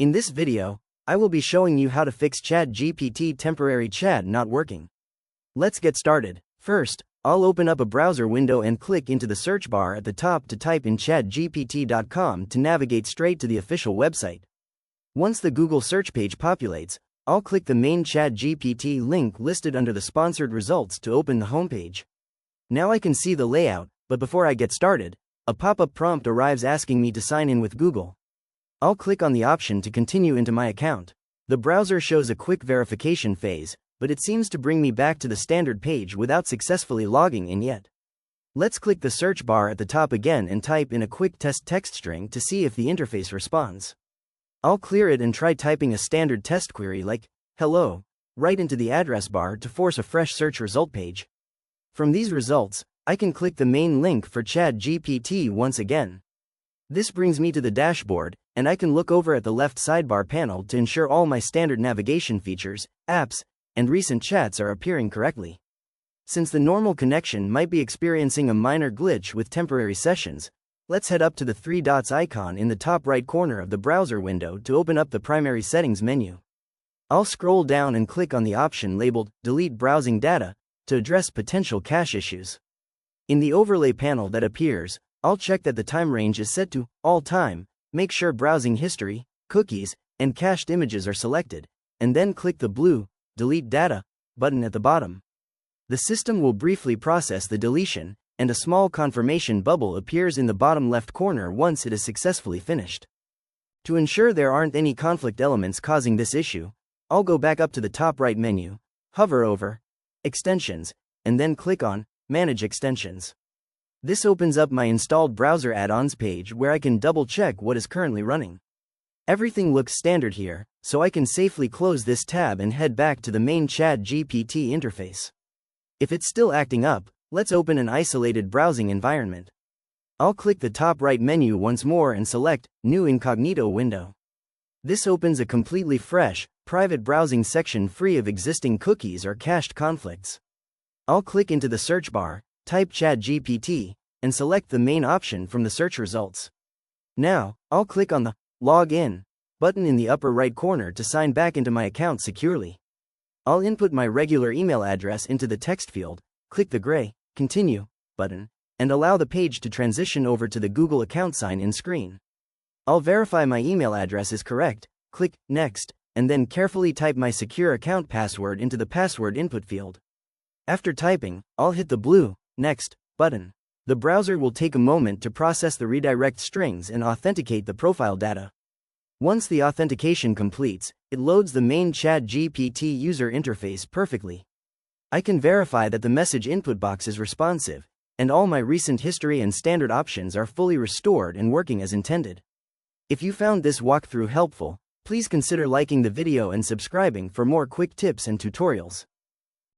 In this video, I will be showing you how to fix ChatGPT temporary chat not working. Let's get started. First, I'll open up a browser window and click into the search bar at the top to type in chatgpt.com to navigate straight to the official website. Once the Google search page populates, I'll click the main ChatGPT link listed under the sponsored results to open the homepage. Now I can see the layout, but before I get started, a pop-up prompt arrives asking me to sign in with Google. I'll click on the option to continue into my account. The browser shows a quick verification phase, but it seems to bring me back to the standard page without successfully logging in yet. Let's click the search bar at the top again and type in a quick test text string to see if the interface responds. I'll clear it and try typing a standard test query like, "Hello," right into the address bar to force a fresh search result page. From these results, I can click the main link for ChatGPT once again. This brings me to the dashboard, and I can look over at the left sidebar panel to ensure all my standard navigation features, apps, and recent chats are appearing correctly. Since the normal connection might be experiencing a minor glitch with temporary sessions, let's head up to the three dots icon in the top right corner of the browser window to open up the primary settings menu. I'll scroll down and click on the option labeled Delete Browsing Data to address potential cache issues. In the overlay panel that appears, I'll check that the time range is set to all time, make sure browsing history, cookies, and cached images are selected, and then click the blue Delete Data button at the bottom. The system will briefly process the deletion, and a small confirmation bubble appears in the bottom left corner once it is successfully finished. To ensure there aren't any conflict elements causing this issue, I'll go back up to the top right menu, hover over Extensions, and then click on Manage Extensions. This opens up my installed browser add-ons page where I can double-check what is currently running. Everything looks standard here, so I can safely close this tab and head back to the main ChatGPT interface. If it's still acting up, let's open an isolated browsing environment. I'll click the top right menu once more and select New Incognito window. This opens a completely fresh, private browsing section free of existing cookies or cached conflicts. I'll click into the search bar, type ChatGPT, and select the main option from the search results. Now, I'll click on the Log In button in the upper right corner to sign back into my account securely. I'll input my regular email address into the text field, click the gray Continue button, and allow the page to transition over to the Google account sign-in screen. I'll verify my email address is correct, click Next, and then carefully type my secure account password into the password input field. After typing, I'll hit the blue Next button. The browser will take a moment to process the redirect strings and authenticate the profile data. Once the authentication completes, it loads the main ChatGPT user interface perfectly. I can verify that the message input box is responsive, and all my recent history and standard options are fully restored and working as intended. If you found this walkthrough helpful, please consider liking the video and subscribing for more quick tips and tutorials.